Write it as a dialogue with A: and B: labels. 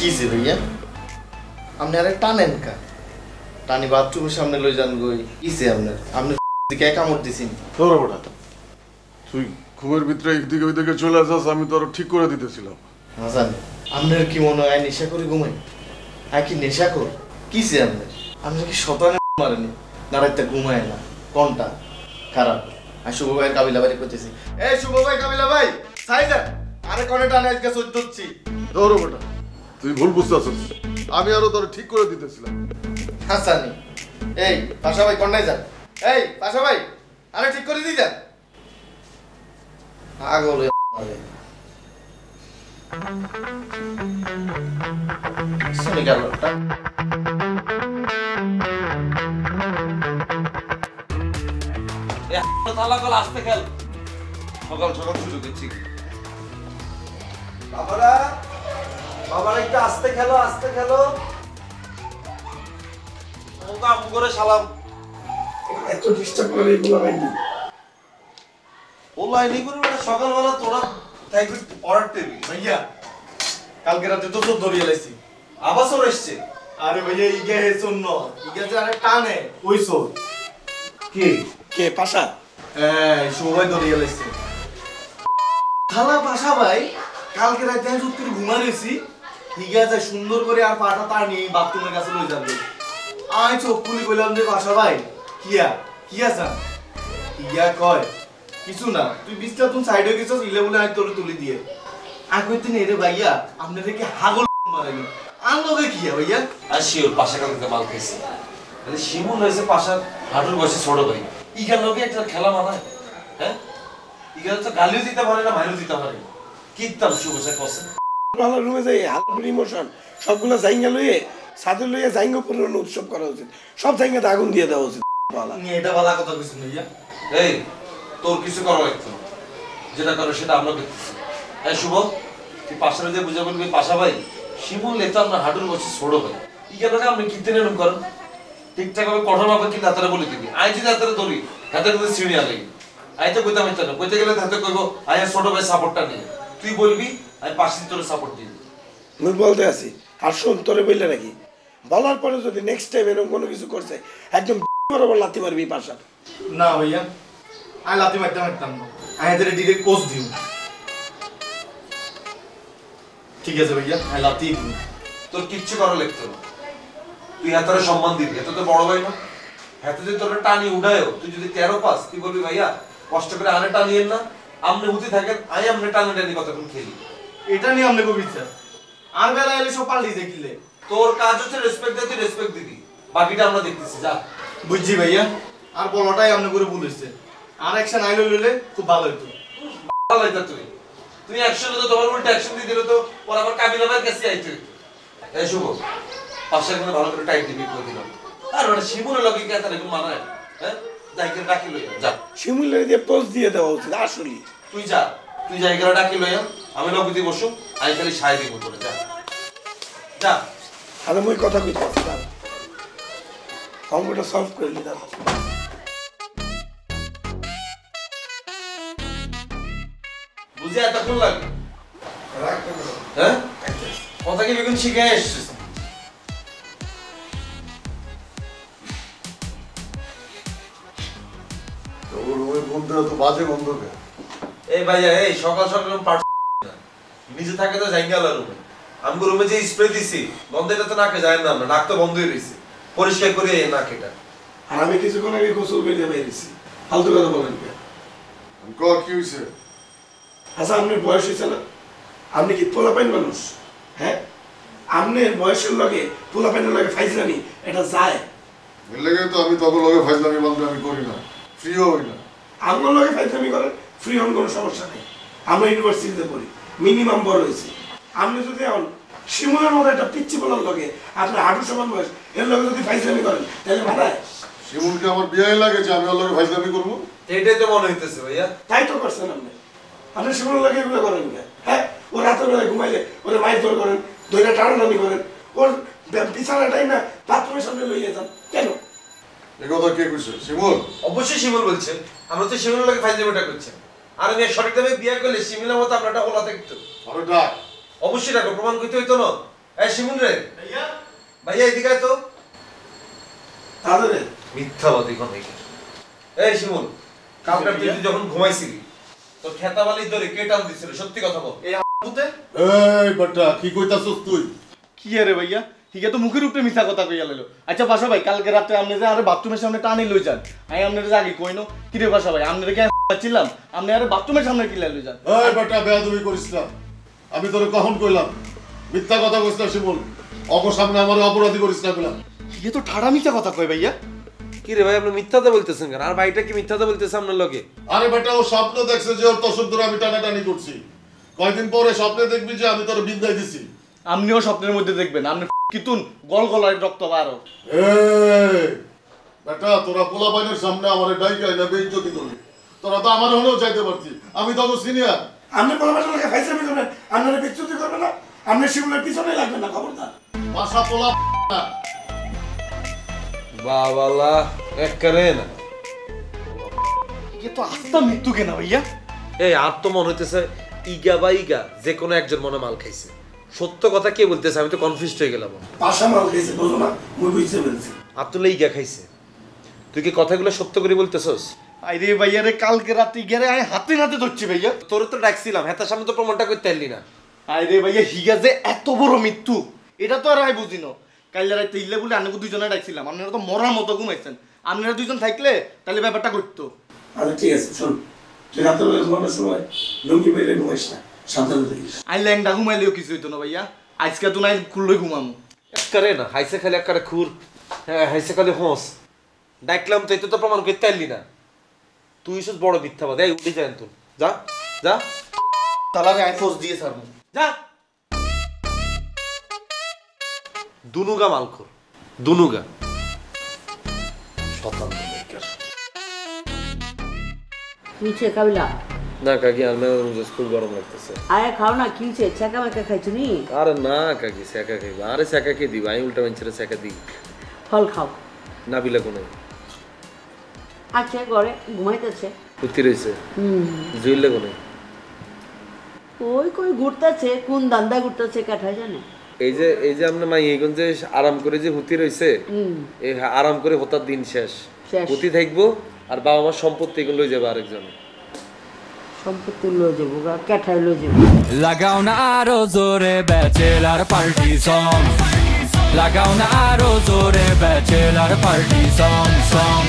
A: কিছে ভাইয়া আপনি আরে টানেন কা টানি বাথরুমের সামনে লই যান গই কিছে আপনার আপনি দিকে কামড় দিছেন
B: তোর বড়া তুই ঘুমের ভিতরে একদিকে ওইদিকে চলে আসছ আমি তোর ঠিক করে দিতেছিলাম
A: হাসান আপনার কি মনে হয় নেশা করে ঘুমাই আর কি নেশা কর কিছে আপনার আপনি কি শতানে মারেনি না রাতে ঘুমায় না কোনটা খারাপ আর শুভ ভাইয়ের কাবিলা বাড়ি করতেছি এই শুভ ভাই কাবিলা ভাই সাইডার আরে কোনে টানে আজকে সহ্য হচ্ছি
B: তোর বড়া তুই ভুল বুঝতেছিস আমি আরো তোর ঠিক করে দিতেছিলাম
A: হাসানি এই পাশা ভাই কোনায় যান এই পাশা ভাই আরে ঠিক করে দি যান আগলে শুনি গেল
C: তালা কল আসতে খেল সকাল সকাল শুরু করছি বাবারা বাবারা একটু আস্তে খেলো ওকে আমু করে সালাম
D: এত ডিস্টার্ব করে এগুলো হয়নি
C: ওলাই নি করে সকালবেলা তোরা থাকবি অর্ডার টেবি
A: ভাইয়া কালকে রাতে তো সব ধরিয়ে লাইছি
C: আবার সর এসছে
A: আরে ভাইয়া ইগে হে শূন্য ইগে যে আরে টানে ওই সব
C: কি
D: কে পাশা
A: এই শুভ ভাই ধরিয়ে লাইছে থালা পাশা ভাই কালকে রাতে আমি চুপ করে ঘুমা রয়েছি ঠিক আছে সুন্দর করে আর পাটা টানি বাথরুমের কাছে লই যাবে আমি চোখ খুলি কইলাম যে পাশা ভাই কিয়া স্যার ইয়া কয় কিছু না তুই বিছটা তুমি সাইডে গেছস ইলে বলে আমি তোরে তুলি দিয়ে আর কইতে নে রে ভাইয়া আপনারা কি হাগল মারানি আর লগে কিয়া ভাইয়া
C: আর শিওর পাশা কালকে মাল খাইছে মানে শিমুল হয়েছে পাশার হাঁটুর বসে ছোট ভাই ইগার লোকে একটা খেলা মানায় হ্যাঁ ইগার তো গালিও দিতে পারে না মাইরও দিতে পারে না কিতাম শুভ সে কসে
D: ভালো রুমে যাই হালপুর ইমোশন সবগুলো জাইঙ্গা লইয়ে সাথে লইয়ে জাইঙ্গা পূরণ উৎসব করা উচিত সব জাইঙ্গাতে আগুন দিয়ে দেওয়া উচিত
A: নি এটা ভালো কথা কইছেন ভাইয়া
C: এই তোর কিছু করা লাগতো না যেটা করো সেটা আমরা দেখতেছি হ্যাঁ শুভ তুই পাশারে যে বুঝা বলবি পাশা ভাই শিমুল লেতো আমরা হাঁটুর বসে ছোট ভাই ইগানোকে আপনি কীর্তন এরকম করেন ঠিকঠাক ভাবে কঠোর ভাবে কিন্তু হাতারে বলে দিবি আই যদি হাতারে ধরি হাতের মধ্যে ছিঁড়ে আলে আই তো কইতাম ইচ্ছা না কইতে গেলে হাতে কইব আই ছোট ভাই সাপোর্টটা নিয়ে তুই বলবি আমি পাশে তোর সাপোর্ট দিবি
D: মুই বলতে আছি আর শোন তোরে বললে নাকি বলার পরে যদি নেক্সট টাইম এরকম কোনো কিছু করছে একদম বরাবর লাথি মারবি পাশার
A: না ভাইয়া আমি লাথি মারতাম না আমি এদের ডিরেক্ট পোস্ট দিই ঠিক আছে ভাইয়া আমি লাথি দিই
C: তোর কিচ্ছু করা লাগতো না তুই হাতারে সম্মান দিবি এত তো বড় ভাই না হাতে যদি তোর টানি উড়ায়ও তুই যদি 13 পাস তুই বলবি ভাইয়া কষ্ট করে আনে টানিয়েন না আমনে হুতি থাকেন আই আমনে টানি কতক্ষণ খেলি
A: এটা নিয়ে আমনে কবিতা আর বেলা এলে সব পাল্টি দেখিলে
C: তোর কাজ হচ্ছে রেসপেক্ট দিতে রেসপেক্ট দিবি বাকিটা আমরা দেখতেছি যা
A: বুঝছি ভাইয়া আর বলাটাই আমনে করে ভুল হইছে আর অ্যাকশন আইলো লইলে খুব ভালো হইতো
C: ভালো লাগতো তুই অ্যাকশনে তো তোমার উল্টা অ্যাকশন দিয়ে দিলে তো পর আবার কাবিলার কাছে আইতে এই শুভ পাশে করে ভালো করে টাইট দিবি করে দিলাম আর ওটা শিমুলের লগে কি তার এরকম মানায় হ্যাঁ যাইকে ডাকি লই যা
D: শিমুলের দিয়ে পোস্ট দিয়ে দেওয়া উচিত আসলে
C: তুই যাইকে ডাকি লই আমি লগে দিয়ে বসুম আই খালি সাই দিব তোরে যা যা
D: আর মুই কথা কইতে আছি দাঁড়া অঙ্কটা সলভ করলি দাঁড়া
C: বুঝে এতক্ষণ লাগে হ্যাঁ কথা কি বেগুন শিখে এসছিস
B: তোর ওই বন্ধুরা তো বাজে বন্ধু
C: এই ভাইয়া এই সকাল সকাল পাঠ নিজে থাকে তো জাইঙ্গালা রুমে আমি রুমে যে স্প্রে দিছি গন্ধটা তো নাকে যায় না আমরা নাক তো বন্ধই রইছে পরিষ্কার করে এই নাকেটা
D: আর আমি কিছুক্ষণ আগে গোসল করে বেরিয়েছি ফালতু কথা বলেন কে
B: কি হয়েছে
D: আচ্ছা আপনার বয়স হয়েছে না আপনি কি পোলাপাইন মানুষ হ্যাঁ আপনার বয়সের লগে পোলাপাইনের লগে ফাইজলামি এটা যায়
B: এর লেগে তো আমি তখন লগে ফাইজলামি বন্ধু আমি করি না ফ্রিও হই না
D: আমার লগে ফাইজলামি করেন ফ্রি হন কোনো সমস্যা নেই আমরা ইউনিভার্সিটিতে পড়ি মিনিমাম বড় হয়েছি আপনি যদি এখন শিমুলের মতো একটা পিচ্ছি বলার লগে আপনার হাঁটু সমান বয়স এর লগে যদি ফাইজলামি করেন তাহলে মানায়
B: শিমুলকে আমার বিয়ে লাগে যে আমি ওর লগে ফাইজলামি করবো
C: এটাই তো মনে হইতেছে ভাইয়া
D: তাই তো করছেন আপনি শিমুলের লগে এগুলো করেন না হ্যাঁ ও রাতের বেলায় ঘুমাইলে ওরা মাইর দৌড় করেন দইটা টানাটানি করেন ওর বিছানাটাই না বাথরুমের সামনে লইয়ে যান কেন
B: এ কথা কে কইছে শিমুল
C: অবশ্যই শিমুল বলছেন আমরা তো শিমুলের লগে ফাইজলামিটা করছেন আর আমি সঠিক দামে বিয়ে করলে শিমুলের মতো আমরা একটা ওলা থাকতো
B: আরে ডাক
C: অবশ্যই রাখো প্রমাণ করতে হইতো না এই শিমুল রে ভাইয়া এদিকে আয় তো।
D: তাদের
C: মিথ্যাবাদী কোন এই শিমুল, কালকে তুই যখন ঘুমাইছিলি তোর খেতাবালি ধরে কে টান দিছিল? সত্যি কথা বল।
A: এই হাবুতে
B: এই বেটা কি কইতাছস তুই?
A: কি আরে ভাইয়া হিগে তো মুখের উপরে মিথ্যা কথা কইয়া লইলো। আচ্ছা বাসা ভাই কালকে রাতে আপনি যে আরে বাথরুমের সামনে টানি লই যান, আমি আপনার জাগি কইনো কি রে বাসা ভাই আপনার কি ছিলাম আপনি আরে বাথরুমের সামনে কি লই যান?
B: এই বেটা বেয়াদবি করিস না, আমি তোরে কখন কইলাম মিথ্যা কথা কইছ না শিমুল, অগ সামনে আমার অপরাধী করিস না কইলাম।
A: হিগে তো ঠাড়া মিথ্যা কথা কয় ভাইয়া।
C: কি রে ভাই আপনি মিথ্যাতে বলতেছেন কেন? আর ভাইটা কি মিথ্যাতে বলতেছে আপনার লগে?
B: আরে বেটা ও স্বপ্ন দেখছে যে ওর তোর ধরে আমি টানাটানি করছি, কয়দিন পরে স্বপ্নে দেখবি যে আমি তোর বিদায় দিছি।
A: আপনিও স্বপ্নের মধ্যে দেখবেন আপনি কিতুন গল গলায় রক্ত বারো।
B: এই বেটা তোরা পোলাপাইনের সামনে আমারে ডাইকাই না বেইজ্জতি করলি, তোরা তো আমার হলেও যাইতে পারতি, আমি তো সিনিয়র।
D: আপনি পরামর্শ লোকে ফাইজলামি করবেন, আপনারা বিচ্যুতি করবেন না, আপনি শিমুলের পিছনে লাগবেন না, খবরদার।
B: ভাষা পোলা না
C: বাবালা এক করে না।
A: হিগে তো আস্তা মৃত্যু কেনা ভাইয়া।
C: এই আর তো মনে হইতেছে ইগা বা ইগা যে কোনো একজন মনে মাল খাইছে। সত্য কথা কে বলতেছে? আমি তো কনফিউজড হয়ে গেলাম।
D: পাশা মাল খেয়েছে বলো না, মুই বুঝতে পেরেছি।
C: আর তো ইগা খাইছে, তুই কি কথাগুলো সত্য করে বলতেছস?
A: আরে ভাইয়া রে কালকে রাতে গেরে আমি হাতে নাতে ধরছি ভাইয়া।
C: তোর তো ডাকছিলাম, হেতার সামনে তো প্রমাণটা করতে পারলি না।
A: আরে ভাইয়া হিগা যে এত বড় মৃত্যু এটা তো আর আমি বুঝিনো। কাইলে রাতে ইল্লে বলে আনকো দুইজনে ডাকছিলাম, আপনারা তো মরার মতো ঘুমাইছেন। আপনারা দুইজন থাকলে তাহলে ব্যাপারটা করতো।
D: আচ্ছা ঠিক আছে, শোন, তুই রাতের বেলা ঘুমানোর সময় লুঙ্গি বেরিয়ে ঘুমাইস না, সাবধানে থাকিস।
A: আই ল্যাংডা ঘুমাইলেও কিছু হইতো না ভাইয়া, আজকে তো নাই খুললেই ঘুমামু।
C: এক করে না, হাইসে খালি এক করে খুর, হ্যাঁ হাইসে খালি হোঁস। ডাকলাম তো এতে তো প্রমাণ করতে পারলি না। তুই সব বড় মিথ্যাবাদ। এই উঠে যান তুই, যা যা
A: তালারে আই ফোর্স দিয়ে ছাড়বো।
C: যা। দুনুগা মালখোর, দুনুগা শতান বেকার।
E: কিছে কাবিলা
C: না কাকি আর মেজাজ খুব গরম লাগতেছে।
E: আয় খাও না কিছে ছাকা মাকা খাইছো নি?
C: আরে না কাকি সেকা খাইব। আরে সেকা কে দিব? আমি উল্টা মানছিরে সেকা দিই।
E: ফল খাও।
C: না বিলা কোনে
E: আচ্ছা ঘরে ঘুমাইতেছে।
C: কুত্তি রইছে। জুইলে কোনে?
E: ওই কই ঘুরতেছে, কোন দান্দা ঘুরতেছে কাঠায় জানে।
C: এই যে আমরা মাই এইগন যে আরাম করে যে হুতি রইছে, এই আরাম করে হতার দিন শেষ। হুতি থাকবো আর বাবা মার সম্পত্তি এগুলো লই যাবে আরেকজনে।
E: সম্পত্তি লয়ে যাবো গা, কাঠায় লয়ে যাবো।
F: লাগাও না আরো জোরে ব্যাচেলার পার্টি সং, লাগাও না আরো জোরে ব্যাচেলার পার্টি সং সং।